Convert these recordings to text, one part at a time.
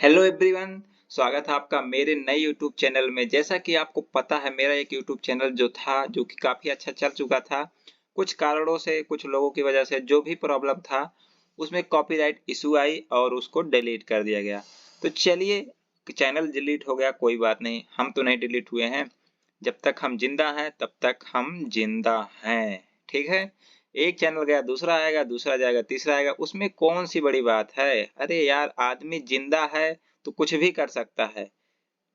Hello everyone. स्वागत है आपका मेरे नए यूट्यूब चैनल में। जैसा कि आपको पता है, मेरा एक यूट्यूब चैनल जो था, जो कि काफ़ी अच्छा चल चुका था, कुछ कारणों से, कुछ लोगों की वजह से जो भी प्रॉब्लम था, उसमें कॉपीराइट इशू आई और उसको डिलीट कर दिया गया। तो चलिए, चैनल डिलीट हो गया, कोई बात नहीं, हम तो नहीं डिलीट हुए हैं। जब तक हम जिंदा हैं तब तक हम जिंदा हैं, ठीक है। एक चैनल गया, दूसरा आएगा, दूसरा जाएगा, तीसरा आएगा, उसमें कौन सी बड़ी बात है। अरे यार, आदमी जिंदा है तो कुछ भी कर सकता है,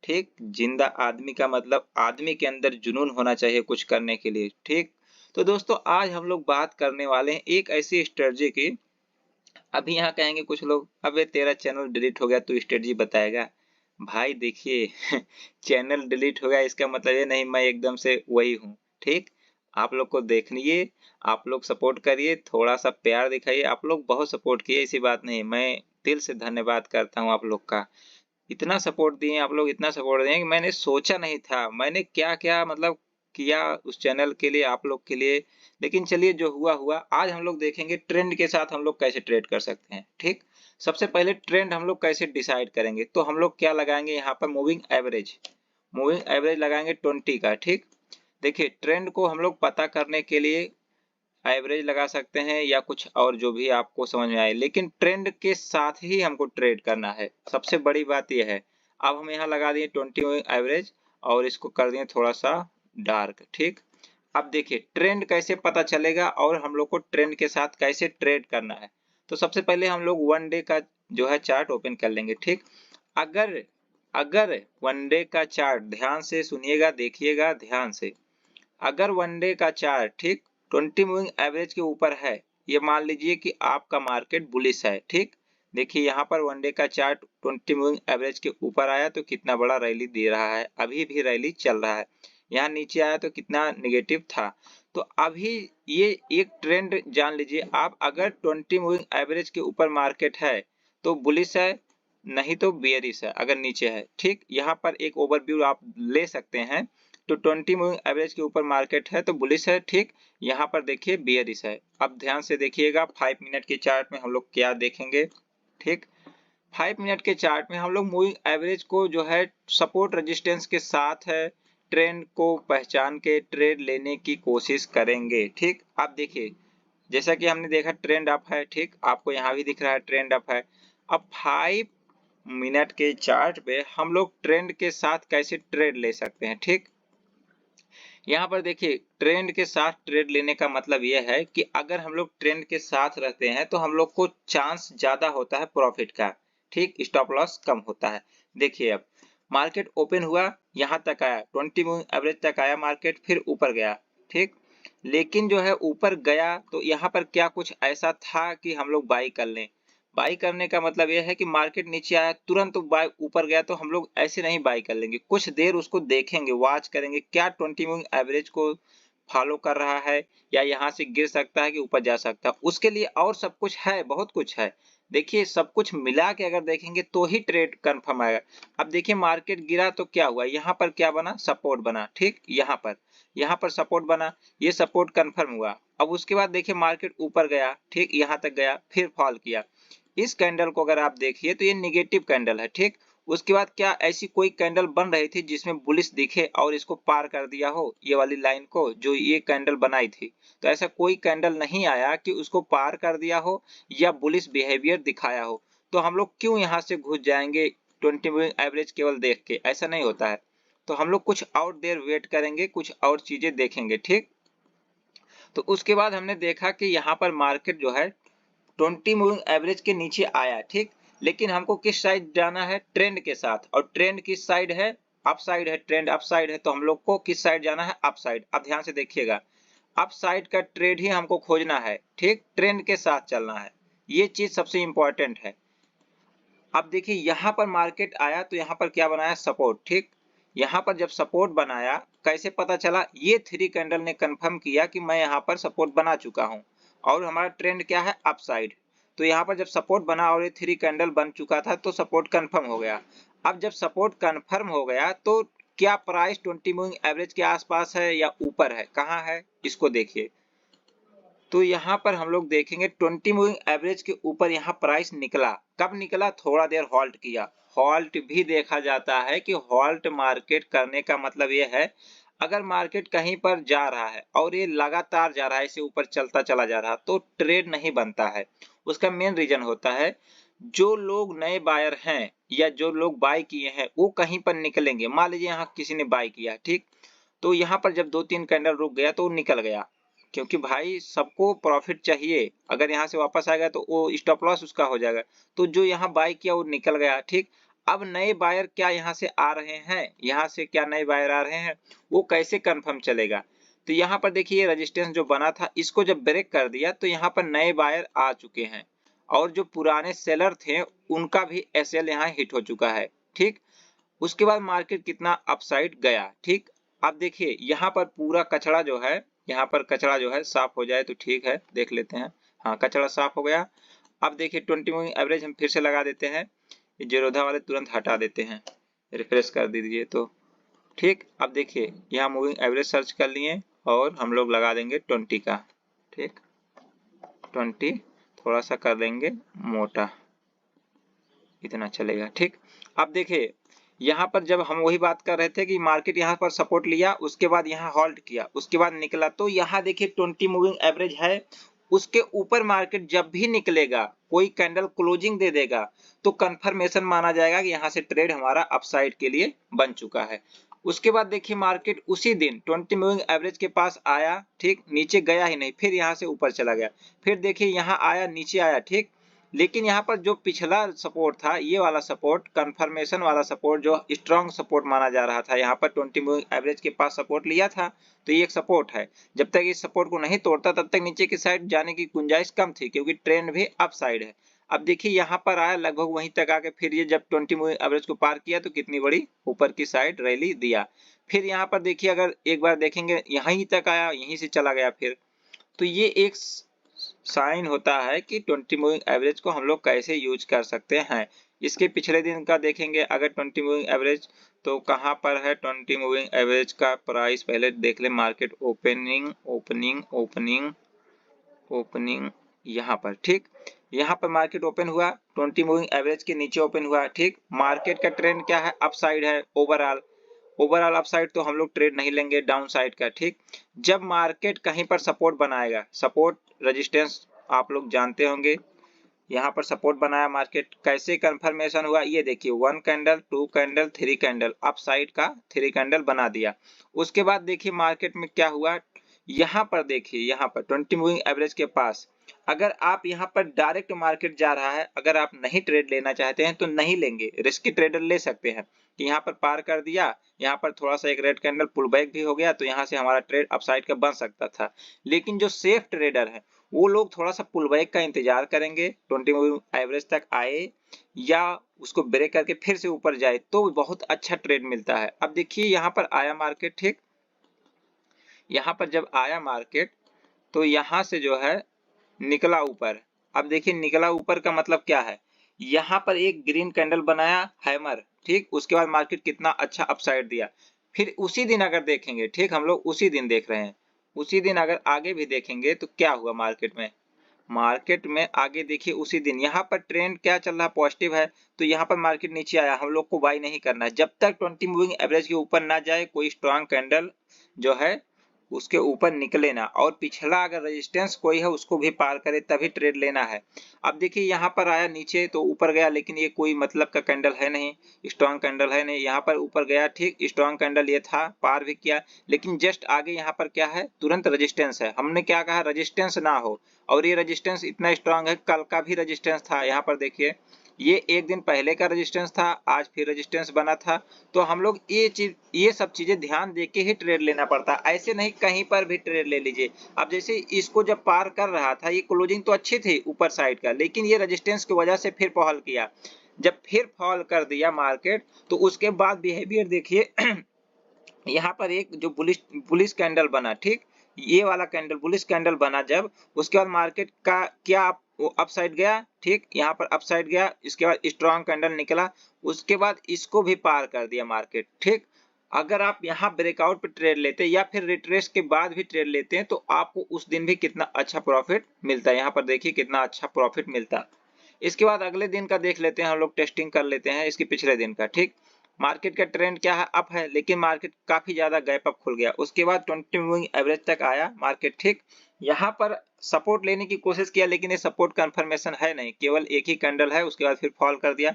ठीक। जिंदा आदमी का मतलब आदमी के अंदर जुनून होना चाहिए कुछ करने के लिए, ठीक। तो दोस्तों, आज हम लोग बात करने वाले हैं एक ऐसी स्ट्रेटजी की। अभी यहाँ कहेंगे कुछ लोग, अबे तेरा चैनल डिलीट हो गया तो स्ट्रेटजी बताएगा। भाई देखिए चैनल डिलीट हो गया इसका मतलब ये नहीं मैं एकदम से वही हूँ, ठीक। आप लोग को देखिए, आप लोग सपोर्ट करिए, थोड़ा सा प्यार दिखाइए। आप लोग बहुत सपोर्ट किए, ऐसी बात नहीं, मैं दिल से धन्यवाद करता हूँ आप लोग का। इतना सपोर्ट दिए आप लोग, इतना सपोर्ट दिए कि मैंने सोचा नहीं था, मैंने क्या क्या मतलब किया उस चैनल के लिए, आप लोग के लिए। लेकिन चलिए, जो हुआ हुआ। आज हम लोग देखेंगे ट्रेंड के साथ हम लोग कैसे ट्रेड कर सकते हैं, ठीक। सबसे पहले ट्रेंड हम लोग कैसे डिसाइड करेंगे, तो हम लोग क्या लगाएंगे यहाँ पर, मूविंग एवरेज। मूविंग एवरेज लगाएंगे 20 का, ठीक। देखिए, ट्रेंड को हम लोग पता करने के लिए एवरेज लगा सकते हैं या कुछ और, जो भी आपको समझ में आए, लेकिन ट्रेंड के साथ ही हमको ट्रेड करना है। सबसे बड़ी बात यह है। अब हम यहाँ लगा दिए 20 एवरेज और इसको कर दिए थोड़ा सा डार्क, ठीक। अब देखिए ट्रेंड कैसे पता चलेगा और हम लोग को ट्रेंड के साथ कैसे ट्रेड करना है। तो सबसे पहले हम लोग वन डे का जो है चार्ट ओपन कर लेंगे, ठीक। अगर अगर वन डे का चार्ट, ध्यान से सुनिएगा, देखिएगा ध्यान से। अगर वन डे का चार्ट, ठीक, 20 मूविंग एवरेज के ऊपर है, ये मान लीजिए कि आपका मार्केट बुलिश है, ठीक। देखिए यहाँ पर वन डे का चार्ट 20 मूविंग एवरेज के ऊपर आया तो कितना बड़ा रैली दे रहा है, अभी भी रैली चल रहा है। यहाँ नीचे आया तो कितना निगेटिव था। तो अभी ये एक ट्रेंड जान लीजिए आप, अगर 20 मूविंग एवरेज के ऊपर मार्केट है तो बुलिश है, नहीं तो बेयरिश है अगर नीचे है, ठीक। यहाँ पर एक ओवरव्यू आप ले सकते हैं। तो 20 मूविंग एवरेज के ऊपर मार्केट है तो बुलिश है, ठीक। यहाँ पर देखिए बेयरिश है। अब ध्यान से देखिएगा 5 मिनट के चार्ट में हम लोग क्या देखेंगे, ठीक। 5 मिनट के चार्ट में हम लोग मूविंग एवरेज को जो है सपोर्ट रेजिस्टेंस के साथ है, ट्रेंड को पहचान के ट्रेड लेने की कोशिश करेंगे, ठीक। आप देखिए, जैसा कि हमने देखा ट्रेंड अप है, ठीक, आपको यहाँ भी दिख रहा है ट्रेंड अप है। अब 5 मिनट के चार्ट पे हम लोग ट्रेंड के साथ कैसे ट्रेड ले सकते हैं, ठीक। यहाँ पर देखिए, ट्रेंड के साथ ट्रेड लेने का मतलब यह है कि अगर हम लोग ट्रेंड के साथ रहते हैं तो हम लोग को चांस ज्यादा होता है प्रॉफिट का, ठीक। स्टॉप लॉस कम होता है। देखिए, अब मार्केट ओपन हुआ, यहाँ तक आया, 20 मूविंग एवरेज तक आया मार्केट, फिर ऊपर गया, ठीक। लेकिन जो है ऊपर गया तो यहाँ पर क्या कुछ ऐसा था कि हम लोग बाई कर लें। बाई करने का मतलब यह है कि मार्केट नीचे आया तुरंत बाई ऊपर गया तो हम लोग ऐसे नहीं बाई कर लेंगे, कुछ देर उसको देखेंगे, वॉच करेंगे क्या 20 मूविंग एवरेज को फॉलो कर रहा है या यहाँ से गिर सकता है कि ऊपर जा सकता है। उसके लिए और सब कुछ है, बहुत कुछ है। देखिए, सब कुछ मिला के अगर देखेंगे तो ही ट्रेड कंफर्म आएगा। अब देखिए, मार्केट गिरा तो क्या हुआ, यहाँ पर क्या बना, सपोर्ट बना, ठीक। यहाँ पर सपोर्ट बना, ये सपोर्ट कंफर्म हुआ। अब उसके बाद देखिए मार्केट ऊपर गया, ठीक, यहाँ तक गया, फिर फॉल किया। इस कैंडल को अगर आप देखिए तो ये निगेटिव कैंडल है, ठीक। उसके बाद क्या ऐसी कोई कैंडल बन रही थी जिसमें बुलिश दिखे और इसको पार कर दिया हो, ये वाली लाइन को जो ये कैंडल बनाई थी। तो ऐसा कोई कैंडल नहीं आया कि उसको पार कर दिया हो या बुलिश बिहेवियर दिखाया हो। तो हम लोग क्यों यहाँ से घुस जाएंगे 20 मूविंग एवरेज केवल देख के, ऐसा नहीं होता है। तो हम लोग कुछ और देर वेट करेंगे, कुछ और चीजें देखेंगे, ठीक। तो उसके बाद हमने देखा कि यहाँ पर मार्केट जो है 20 मूविंग एवरेज के नीचे आया, ठीक। लेकिन हमको किस साइड जाना है, ट्रेंड के साथ, और ट्रेंड किस साइड है, अप साइड है, ट्रेंड अप साइड है, तो हम लोग को किस साइड जाना है, अप साइड। अब ध्यान से देखिएगा, अप साइड का ट्रेड ही हमको खोजना है, ठीक, ट्रेंड के साथ चलना है, ये चीज सबसे इंपॉर्टेंट है। अब देखिए, यहाँ पर मार्केट आया तो यहाँ पर क्या बनाया, सपोर्ट, ठीक। यहाँ पर जब सपोर्ट बनाया, कैसे पता चला, ये 3 कैंडल ने कंफर्म किया कि मैं यहाँ पर सपोर्ट बना चुका हूँ और हमारा ट्रेंड क्या है, अपसाइड। तो यहाँ पर जब सपोर्ट बना और ये 3 कैंडल बन चुका था तो सपोर्ट कंफर्म हो गया। अब जब सपोर्ट कंफर्म हो गया तो क्या प्राइस 20 मूविंग एवरेज के आसपास है या ऊपर है, कहाँ है, इसको देखिए। तो यहाँ पर हम लोग देखेंगे 20 मूविंग एवरेज के ऊपर यहाँ प्राइस निकला। कब निकला? थोड़ा देर हॉल्ट किया। हॉल्ट भी देखा जाता है कि हॉल्ट मार्केट करने का मतलब ये है, अगर मार्केट कहीं पर जा रहा है और ये लगातार जा रहा है, इसे ऊपर चलता चला जा रहा है, तो ट्रेड नहीं बनता है। उसका मेन रीजन होता है, जो लोग नए बायर हैं या जो लोग बाय किए हैं वो कहीं पर निकलेंगे। मान लीजिए यहाँ किसी ने बाय किया, ठीक, तो यहाँ पर जब 2-3 कैंडल रुक गया तो वो निकल गया, क्योंकि भाई सबको प्रॉफिट चाहिए। अगर यहाँ से वापस आएगा तो वो स्टॉप लॉस उसका हो जाएगा। तो जो यहाँ बाय किया वो निकल गया, ठीक। अब नए बायर क्या यहाँ से आ रहे हैं, यहाँ से क्या नए बायर आ रहे हैं, वो कैसे कंफर्म चलेगा? तो यहाँ पर देखिए रेजिस्टेंस जो बना था, इसको जब ब्रेक कर दिया तो यहाँ पर नए बायर आ चुके हैं और जो पुराने सेलर थे उनका भी एसएल यहाँ हिट हो चुका है, ठीक। उसके बाद मार्केट कितना अपसाइड गया, ठीक। अब देखिए यहाँ पर पूरा कचरा जो है, यहाँ पर कचरा जो है साफ हो जाए तो ठीक है, देख लेते हैं। हाँ, कचरा साफ हो गया। अब देखिए 20 मूविंग एवरेज हम फिर से लगा देते हैं, जीरोधा वाले तुरंत हटा देते हैं, रिफ्रेश कर दीजिए तो ठीक। अब देखिए यहाँ मूविंग एवरेज सर्च कर लिए और हम लोग लगा देंगे 20 का, ठीक। 20 थोड़ा सा कर देंगे मोटा, इतना चलेगा, ठीक। अब देखिए यहाँ पर जब हम वही बात कर रहे थे कि मार्केट यहाँ पर सपोर्ट लिया, उसके बाद यहाँ हॉल्ट किया, उसके बाद निकला, तो यहाँ देखिए 20 मूविंग एवरेज है, उसके ऊपर मार्केट जब भी निकलेगा, कोई कैंडल क्लोजिंग दे देगा, तो कंफर्मेशन माना जाएगा कि यहाँ से ट्रेड हमारा अपसाइड के लिए बन चुका है। उसके बाद देखिए मार्केट उसी दिन 20 मूविंग एवरेज के पास आया, ठीक, नीचे गया ही नहीं, फिर यहाँ से ऊपर चला गया, फिर देखिए यहाँ आया, नीचे आया, ठीक। लेकिन यहाँ पर जो पिछला सपोर्ट था, ये वाला सपोर्ट, कंफर्मेशन वाला सपोर्ट, जो स्ट्रॉन्ग सपोर्ट माना जा रहा था, यहाँ पर 20 मूविंग एवरेज के पास सपोर्ट लिया था, तो ये एक सपोर्ट है। जब तक इस सपोर्ट को नहीं तोड़ता तब तक नीचे की साइड जाने की गुंजाइश कम थी, क्योंकि ट्रेंड भी अप साइड है। अब देखिए यहाँ पर आया, लगभग वहीं तक आके फिर ये जब 20 मूविंग एवरेज को पार किया तो कितनी बड़ी ऊपर की साइड रैली दिया। फिर यहाँ पर देखिए, अगर एक बार देखेंगे यहीं तक आया, यहीं से चला गया फिर, तो ये एक साइन होता है कि 20 मूविंग एवरेज को हम लोग कैसे यूज कर सकते हैं। इसके पिछले दिन का देखेंगे अगर 20 मूविंग एवरेज, तो कहां पर है 20 मूविंग एवरेज का प्राइस, पहले देख ले। Market opening opening opening opening यहाँ पर, ठीक। यहाँ पर मार्केट ओपन हुआ, 20 मूविंग एवरेज के नीचे ओपन हुआ, ठीक। मार्केट का ट्रेंड क्या है? अपसाइड है, ओवरऑल अपसाइड, तो हम लोग ट्रेड नहीं लेंगे डाउन साइड का, ठीक। जब मार्केट कहीं पर सपोर्ट बनाएगा, सपोर्ट रेजिस्टेंस आप लोग जानते होंगे, यहाँ पर सपोर्ट बनाया मार्केट, कैसे कंफर्मेशन हुआ ये देखिए, 1 candle, 2 candle, 3 candle, up side का 3 कैंडल बना दिया। उसके बाद देखिए मार्केट में क्या हुआ, यहाँ पर देखिए, यहाँ पर 20 मूविंग एवरेज के पास, अगर आप यहाँ पर डायरेक्ट मार्केट जा रहा है, अगर आप नहीं ट्रेड लेना चाहते हैं तो नहीं लेंगे, रिस्की ट्रेडर ले सकते हैं कि यहाँ पर पार कर दिया, यहाँ पर थोड़ा सा एक रेड कैंडल पुल बैक भी हो गया, तो यहाँ से हमारा ट्रेड अपसाइड का बन सकता था। लेकिन जो सेफ ट्रेडर है वो लोग थोड़ा सा पुल बैक का इंतजार करेंगे, 20 मूविंग एवरेज तक आए या उसको ब्रेक करके फिर से ऊपर जाए, तो बहुत अच्छा ट्रेड मिलता है। अब देखिए यहाँ पर आया मार्केट, ठीक। यहाँ पर जब आया मार्केट तो यहाँ से जो है निकला ऊपर। अब देखिए निकला ऊपर का मतलब क्या है, यहाँ पर एक ग्रीन कैंडल बनाया हैमर, ठीक। उसके बाद मार्केट कितना अच्छा अपसाइड दिया। फिर उसी दिन अगर देखेंगे, ठीक, हम लोग उसी दिन देख रहे हैं, उसी दिन अगर आगे भी देखेंगे तो क्या हुआ मार्केट में आगे देखिए उसी दिन यहाँ पर ट्रेंड क्या चल रहा, पॉजिटिव है, तो यहाँ पर मार्केट नीचे आया, हम लोग को बाई नहीं करना है जब तक 20 मूविंग एवरेज के ऊपर ना जाए, कोई स्ट्रॉन्ग कैंडल जो है उसके ऊपर निकले ना, और पिछला अगर रेजिस्टेंस कोई है उसको भी पार करे तभी ट्रेड लेना है। अब देखिए यहाँ पर आया नीचे तो ऊपर गया, लेकिन ये कोई मतलब का कैंडल है नहीं, स्ट्रॉन्ग कैंडल है नहीं, यहाँ पर ऊपर गया, ठीक, स्ट्रॉन्ग कैंडल ये था, पार भी किया, लेकिन जस्ट आगे यहाँ पर क्या है, तुरंत रेजिस्टेंस है। हमने क्या कहा, रेजिस्टेंस ना हो, और ये रेजिस्टेंस इतना स्ट्रॉन्ग है, कल का भी रेजिस्टेंस था, यहाँ पर देखिए ये एक दिन पहले का रेजिस्टेंस था, आज फिर रेजिस्टेंस बना था। तो हम लोग ये सब चीजें ध्यान देके ही ट्रेड लेना पड़ता है, ऐसे नहीं कहीं पर भी ट्रेड ले लीजिए। अब जैसे इसको जब पार कर रहा था, ये क्लोजिंग तो अच्छी थी ऊपर साइड का, लेकिन ये रेजिस्टेंस की वजह से फिर फॉल किया, जब फिर फॉल कर दिया मार्केट, तो उसके बाद बिहेवियर देखिए यहाँ पर एक जो बुलिश कैंडल बना, ठीक, ये वाला कैंडल बुलिश कैंडल बना जब, उसके बाद मार्केट का क्या, वो अपसाइड गया, ठीक, यहाँ पर अपसाइड गया, इसके बाद स्ट्रॉन्ग कैंडल निकला, उसके बाद इसको भी पार कर दिया मार्केट, ठीक। अगर आप यहाँ ब्रेकआउट पे ट्रेड लेते हैं या फिर रिट्रेस के बाद भी ट्रेड लेते हैं तो आपको उस दिन भी कितना अच्छा प्रॉफिट मिलता है। यहाँ पर देखिए कितना अच्छा प्रॉफिट मिलता है। इसके बाद अगले दिन का देख लेते हैं, हम लोग टेस्टिंग कर लेते हैं इसके पिछले दिन का। ठीक, मार्केट का ट्रेंड क्या है, अप है, लेकिन मार्केट काफी ज्यादा गैप अप खुल गया। उसके बाद 20 मूविंग एवरेज तक आया मार्केट। ठीक, यहाँ पर सपोर्ट लेने की कोशिश किया, लेकिन ये सपोर्ट कंफर्मेशन है नहीं, केवल एक ही कैंडल है। उसके बाद फिर फॉल कर दिया।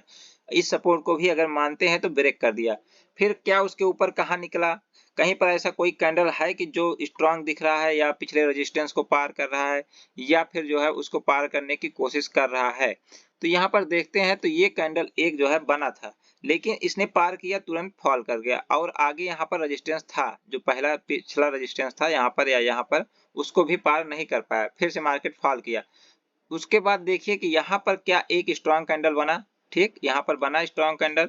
इस सपोर्ट को भी अगर मानते हैं तो ब्रेक कर दिया। फिर क्या उसके ऊपर कहाँ निकला, कहीं पर ऐसा कोई कैंडल है कि जो स्ट्रांग दिख रहा है या पिछले रेजिस्टेंस को पार कर रहा है या फिर जो है उसको पार करने की कोशिश कर रहा है। तो यहाँ पर देखते हैं तो ये कैंडल एक जो है बना था, लेकिन इसने पार किया, तुरंत फॉल कर गया और आगे यहाँ पर रेजिस्टेंस था, जो पहला पिछला रेजिस्टेंस था यहाँ पर या यहाँ पर, उसको भी पार नहीं कर पाया। फिर से मार्केट फॉल किया। उसके बाद देखिए कि यहाँ पर क्या एक स्ट्रांग कैंडल बना। ठीक, यहाँ पर बना स्ट्रांग कैंडल।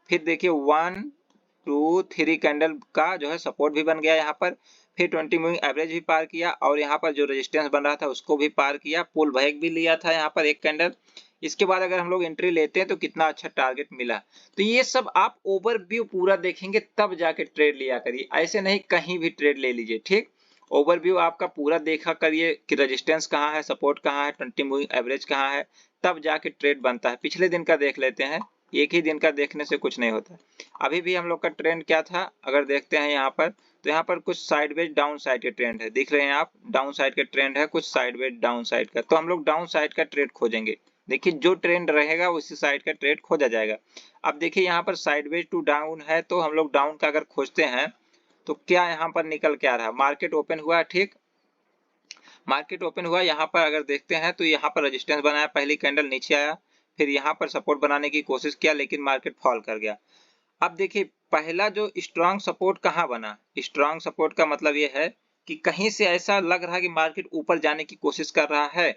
फिर देखिए 1 2 3 कैंडल का जो है सपोर्ट भी बन गया यहाँ पर। फिर 20 मूविंग एवरेज भी पार किया और यहाँ पर जो रेजिस्टेंस बन रहा था उसको भी पार किया। पुल बैक भी लिया था यहाँ पर एक कैंडल। इसके बाद अगर हम लोग एंट्री लेते हैं तो कितना अच्छा टारगेट मिला। तो ये सब आप ओवरव्यू पूरा देखेंगे तब जाके ट्रेड लिया करिए, ऐसे नहीं कहीं भी ट्रेड ले लीजिए। ठीक, ओवरव्यू आपका पूरा देखा करिए कि रेजिस्टेंस कहाँ है, सपोर्ट कहाँ है, 20 मूविंग एवरेज कहाँ है, तब जाके ट्रेड बनता है। पिछले दिन का देख लेते हैं, एक ही दिन का देखने से कुछ नहीं होता। अभी भी हम लोग का ट्रेंड क्या था अगर देखते हैं यहाँ पर, तो यहाँ पर कुछ साइडवेज डाउन साइड के ट्रेंड है, दिख रहे हैं आप, डाउन साइड के ट्रेंड है, कुछ साइडवेज डाउन साइड का। तो हम लोग डाउन साइड का ट्रेड खोजेंगे। देखिए जो ट्रेंड रहेगा उसी साइड का ट्रेड खोजा जाएगा। अब देखिए यहाँ पर साइडवेज टू डाउन है, तो हम लोग डाउन का अगर खोजते हैं तो क्या यहाँ पर निकल के आ रहा है, मार्केट ओपन हुआ। ठीक, मार्केट ओपन हुआ, यहाँ पर अगर देखते हैं तो यहाँ पर रेजिस्टेंस बनाया, पहली कैंडल नीचे आया, फिर यहाँ पर सपोर्ट बनाने की कोशिश किया, लेकिन मार्केट फॉल कर गया। अब देखिए पहला जो स्ट्रांग सपोर्ट कहाँ बना, स्ट्रांग सपोर्ट का मतलब ये है कि कहीं से ऐसा लग रहा है कि मार्केट ऊपर जाने की कोशिश कर रहा है,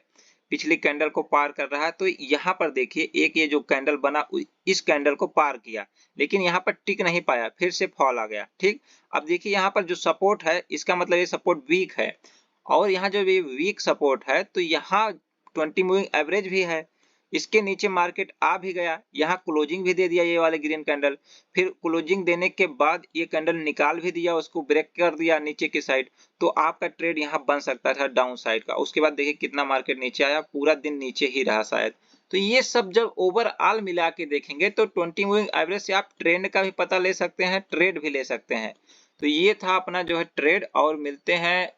पिछली कैंडल को पार कर रहा है। तो यहाँ पर देखिए एक ये जो कैंडल बना इस कैंडल को पार किया, लेकिन यहाँ पर टिक नहीं पाया, फिर से फॉल आ गया। ठीक, अब देखिए यहाँ पर जो सपोर्ट है इसका मतलब ये सपोर्ट वीक है, और यहाँ जो ये वीक सपोर्ट है तो यहाँ 20 मूविंग एवरेज भी है, इसके नीचे मार्केट आ भी गया, यहाँ क्लोजिंग भी दे दिया ये वाले ग्रीन कैंडल। फिर क्लोजिंग देने के बाद ये कैंडल निकाल भी दिया, उसको ब्रेक कर दिया नीचे की साइड, तो आपका ट्रेड यहाँ बन सकता था डाउन साइड का। उसके बाद देखिए कितना मार्केट नीचे आया, पूरा दिन नीचे ही रहा शायद। तो ये सब जब ओवरऑल मिला के देखेंगे तो 20 मूविंग एवरेज से आप ट्रेंड का भी पता ले सकते हैं, ट्रेड भी ले सकते हैं। तो ये था अपना जो है ट्रेड, और मिलते हैं।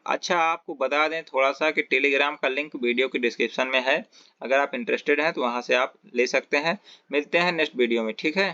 अच्छा आपको बता दें थोड़ा सा कि टेलीग्राम का लिंक वीडियो के डिस्क्रिप्शन में है, अगर आप इंटरेस्टेड हैं तो वहां से आप ले सकते हैं। मिलते हैं नेक्स्ट वीडियो में, ठीक है।